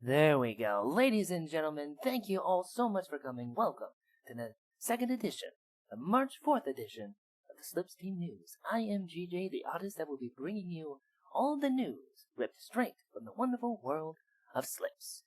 There we go. Ladies and gentlemen, thank you all so much for coming. Welcome to the second edition, the March 4th edition of the Slips Team News. I am GJ, the artist that will be bringing you all the news ripped straight from the wonderful world of Slips.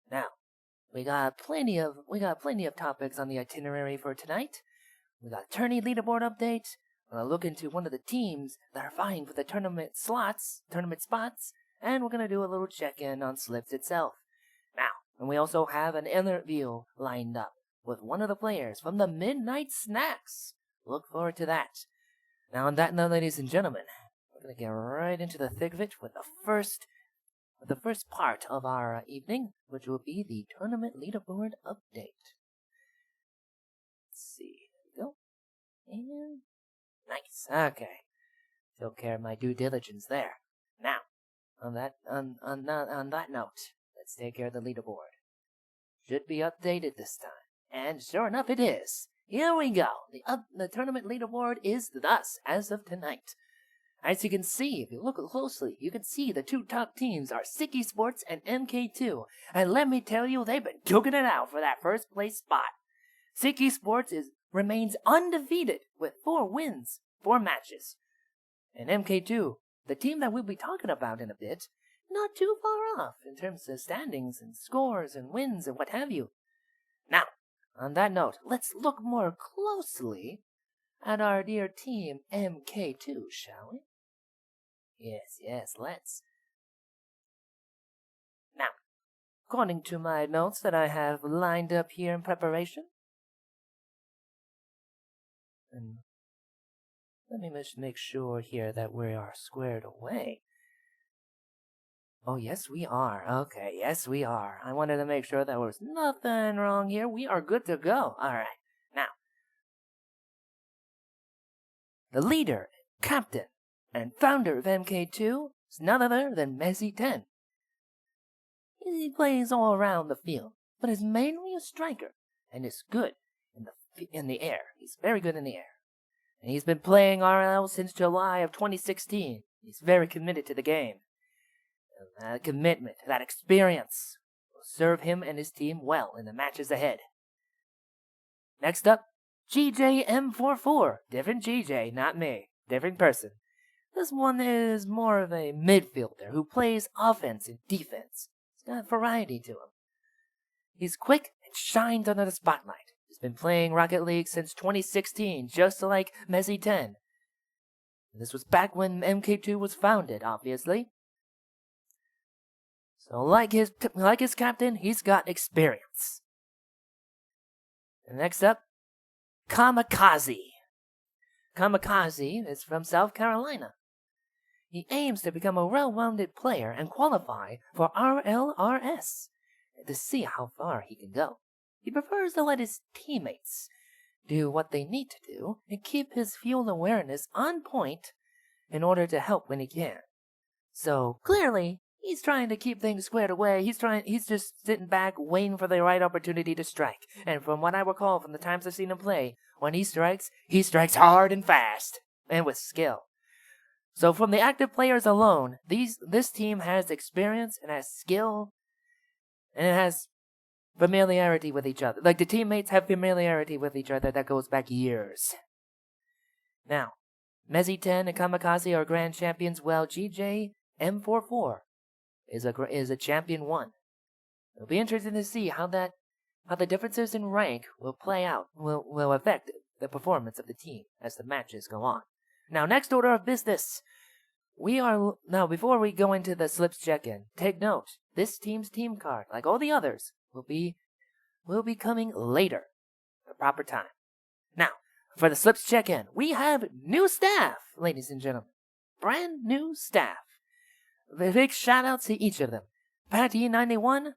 Now, we got plenty of topics on the itinerary for tonight. We got tourney leaderboard update. We're gonna look into one of the teams that are vying for the tournament spots, and we're gonna do a little check-in on Slips itself. Now, and we also have an interview lined up with one of the players from the Midnight Snacks. Look forward to that. Now, on that note, ladies and gentlemen, we're gonna get right into the thick of it with the first part of our evening, which will be the tournament leaderboard update. Let's see. There we go. And nice. Okay. Took care of my due diligence there. Now, on that note, let's take care of the leaderboard. Should be updated this time. And sure enough, it is. Here we go. The tournament leaderboard is thus as of tonight. As you can see, if you look closely, you can see the two top teams are Sicky Sports and MK2. And let me tell you, they've been duking it out for that first place spot. Sicky Sports remains undefeated with 4 wins, 4 matches. And MK2, the team that we'll be talking about in a bit, not too far off in terms of standings and scores and wins and what have you. Now, on that note, let's look more closely at our dear team MK2, shall we? Yes, let's. Now, according to my notes that I have lined up here in preparation, and let me just make sure here that we are squared away. Oh, yes, we are. Okay, yes, we are. I wanted to make sure there was nothing wrong here. We are good to go. All right. Now, the leader, captain, and founder of MK2 is none other than Messi10. He plays all around the field, but is mainly a striker and is good in the air. He's very good in the air. And he's been playing RL since July of 2016. He's very committed to the game. And that commitment, that experience, will serve him and his team well in the matches ahead. Next up, GJM44. Different GJ, not me. Different person. This one is more of a midfielder who plays offense and defense. He's got variety to him. He's quick and shines under the spotlight. He's been playing Rocket League since 2016, just like Messi10. This was back when MK2 was founded, obviously. So like his captain, he's got experience. And next up, Kamikaze. Kamikaze is from South Carolina. He aims to become a well-rounded player and qualify for RLRS to see how far he can go. He prefers to let his teammates do what they need to do and keep his field awareness on point in order to help when he can. So clearly, he's trying to keep things squared away. He's just sitting back, waiting for the right opportunity to strike. And from what I recall from the times I've seen him play, when he strikes hard and fast, and with skill. So from the active players alone, this team has experience and has skill, and it has familiarity with each other. Like, the teammates have familiarity with each other that goes back years. Now, Messi10 and Kamikaze are grand champions, while GJM44 is a champion 1. It'll be interesting to see how the differences in rank will play out, will affect the performance of the team as the matches go on. Now, next order of business. Before we go into the Slips check-in, take note, this team's team card, like all the others, will be coming later, at the proper time. Now, for the Slips check-in, we have new staff, ladies and gentlemen. Brand new staff. A big shout out to each of them. Patty91,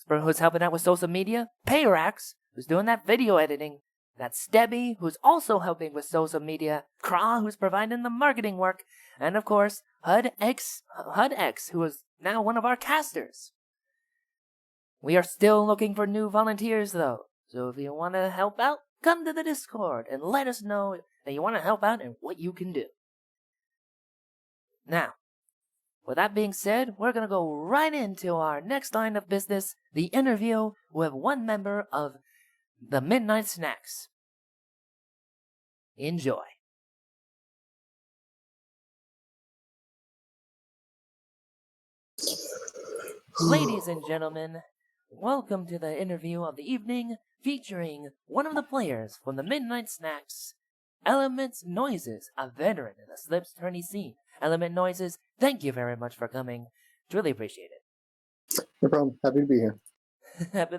who's helping out with social media. Payrax, who's doing that video editing. That's Stebby, who's also helping with social media. Kra, who's providing the marketing work. And of course, HUDX, who is now one of our casters. We are still looking for new volunteers, though. So if you want to help out, come to the Discord and let us know that you want to help out and what you can do. Now, with that being said, we're going to go right into our next line of business, the interview with one member of the Midnight Snacks. Enjoy. Ladies and gentlemen, welcome to the interview of the evening featuring one of the players from the Midnight Snacks, Element Noises, a veteran in the Slips tourney scene. Element Noises, thank you very much for coming. Truly appreciate it. No problem. Happy to be here.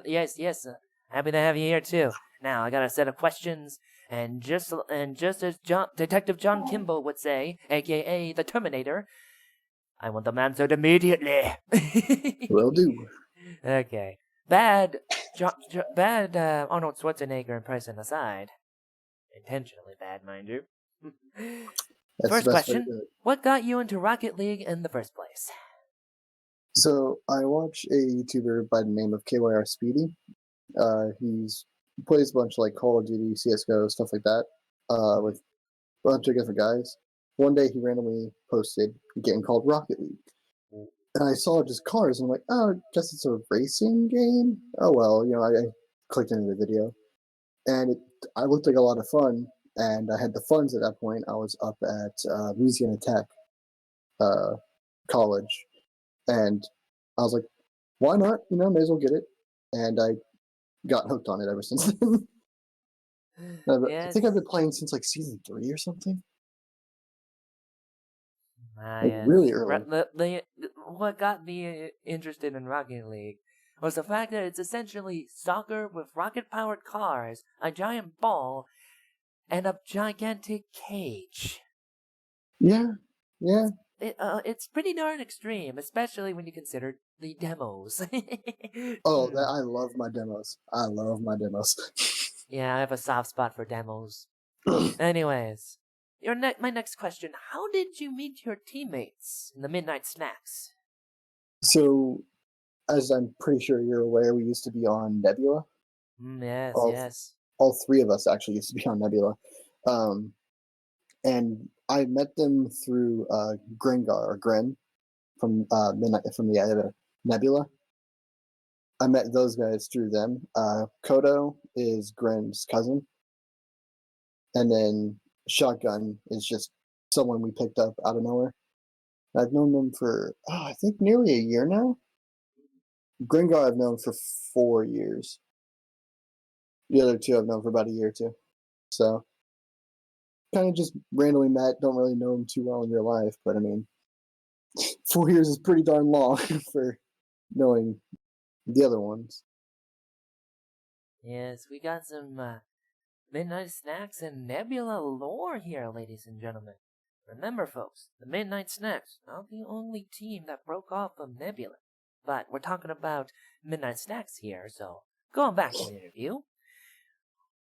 Yes. Happy to have you here too. Now I got a set of questions, and just as Detective John Kimball would say, aka the Terminator, I want them answered immediately. Will do. Okay. Bad Arnold Schwarzenegger impression aside, intentionally bad, mind you. That's First the best way to question: do it. what got you into Rocket League in the first place? So I watch a YouTuber by the name of KYR Speedy. He plays a bunch of like Call of Duty, CS:GO, stuff like that, with a bunch of different guys. One day he randomly posted a game called Rocket League, and I saw just cars, and I'm like, oh, I guess it's a racing game. Oh well, I clicked into the video, and I looked like a lot of fun, and I had the funds at that point. I was up at Louisiana Tech college, and I was like, why not? May as well get it. And I got hooked on it ever since then. I think I've been playing since like season 3 or something. Really early. What got me interested in Rocket League was the fact that it's essentially soccer with rocket-powered cars, a giant ball, and a gigantic cage. Yeah. It's pretty darn extreme, especially when you consider the demos. Oh, I love my demos. Yeah, I have a soft spot for demos. Anyways, my next question: how did you meet your teammates in the Midnight Snacks? So, as I'm pretty sure you're aware, we used to be on Nebula. Yes. All 3 of us actually used to be on Nebula. And I met them through Grengar or Gren from the Nebula. I met those guys through them. Kodo is Gren's cousin, and then Shotgun is just someone we picked up out of nowhere. I've known them for I think nearly a year now. Grengar I've known for 4 years. The other 2 I've known for about a year or 2. So kind of just randomly met. Don't really know them too well in real life, but I mean, 4 years is pretty darn long for knowing the other ones. Yes, we got some Midnight Snacks and Nebula lore here, ladies and gentlemen. Remember, folks, the Midnight Snacks, not the only team that broke off from Nebula. But we're talking about Midnight Snacks here, so going back to the interview.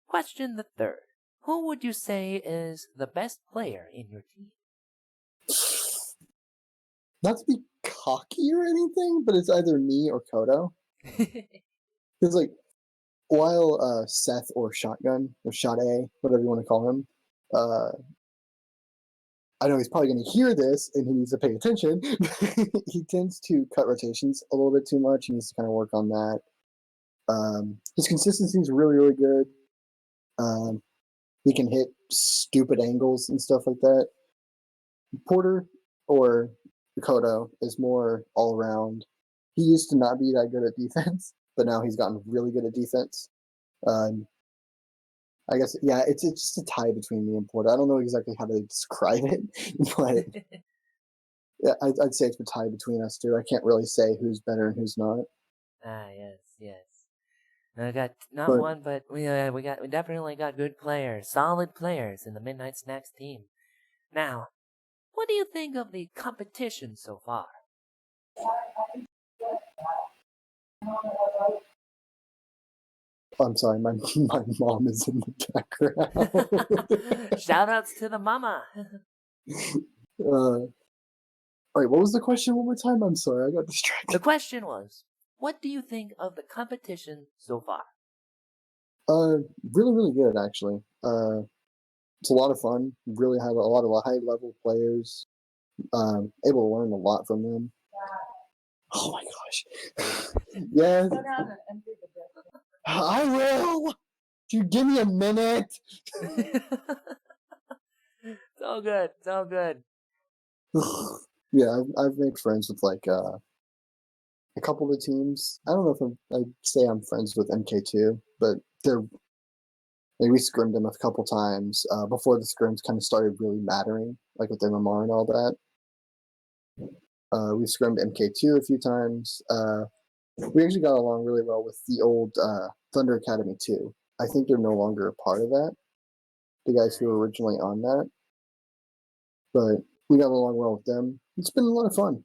Question the third. Who would you say is the best player in your team? Not to be cocky or anything, but it's either me or Kodo. Because, like, while Seth or Shotgun, or Shot A, whatever you want to call him, I know he's probably going to hear this and he needs to pay attention. He tends to cut rotations a little bit too much. He needs to kind of work on that. His consistency is really, really good. He can hit stupid angles and stuff like that. Porter or Kodo is more all around. He used to not be that good at defense, but now he's gotten really good at defense. I guess, yeah, it's just a tie between me and Porter. I don't know exactly how to describe it, but yeah, I'd say it's a tie between us 2. I can't really say who's better and who's not. Yes. I got not one, but we definitely got good players, solid players in the Midnight Snacks team. Now, what do you think of the competition so far? I'm sorry, my mom is in the background. Shoutouts to the mama. All right, what was the question one more time? I'm sorry, I got distracted. The question was, what do you think of the competition so far? Really, really good actually. It's a lot of fun. Really have a lot of high level players. Able to learn a lot from them. Oh my gosh. Yeah, Go down and empty the dip. I will. You give me a minute. It's all good. It's all good. Yeah, I've made friends with like a couple of the teams. I don't know if I'd say I'm friends with MK2, but they're like, we scrimmed them a couple times before the scrims kind of started really mattering, like with MMR and all that. We scrimmed MK2 a few times. We actually got along really well with the old Thunder Academy too. I think they're no longer a part of that. The guys who were originally on that, but we got along well with them. It's been a lot of fun.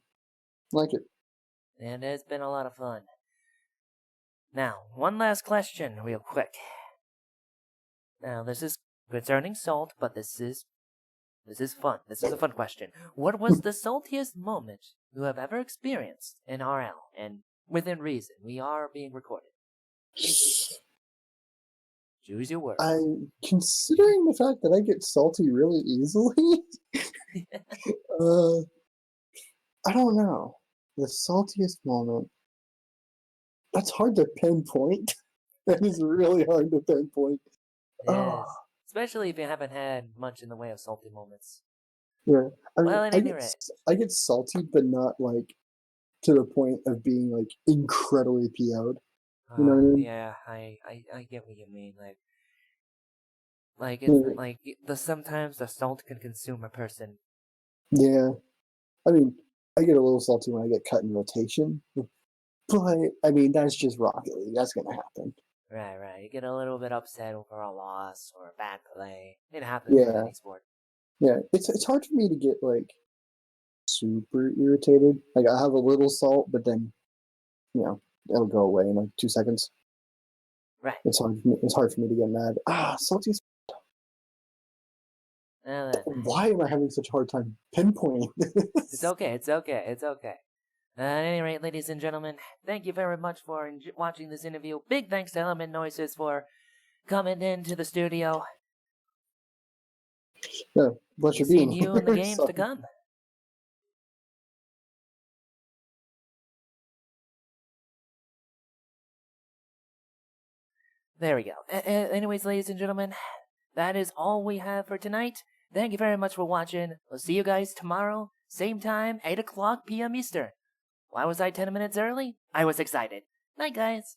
I like it. And it's been a lot of fun. Now, one last question, real quick. Now, this is concerning salt, but this is fun. This is a fun question. What was the saltiest moment you have ever experienced in RL? And within reason, we are being recorded. Choose your words. Considering the fact that I get salty really easily, I don't know. The saltiest moment. That's hard to pinpoint. That is really hard to pinpoint. Yes. Especially if you haven't had much in the way of salty moments. Yeah. I mean, Well, at any rate. I get salty, but not like to the point of being like incredibly PO'd. You know what I mean? Yeah, I get what you mean. Like it's like sometimes the salt can consume a person. Yeah. I mean, I get a little salty when I get cut in rotation, but I mean that's just Rocket League. That's gonna happen. Right. You get a little bit upset over a loss or a bad play. It happens in any sport. Yeah. It's hard for me to get like super irritated. Like I have a little salt, but then it'll go away in like 2 seconds. Right. It's hard for me to get mad. Salty. Why am I having such a hard time pinpointing this? It's okay. At any rate, ladies and gentlemen, thank you very much for watching this interview. Big thanks to Element Noises for coming into the studio. Yeah, pleasure Seeing being you in the here, games so. to come. There we go. Anyways, ladies and gentlemen, that is all we have for tonight. Thank you very much for watching. We'll see you guys tomorrow, same time, 8 o'clock p.m. Eastern. Why was I 10 minutes early? I was excited. Night, guys.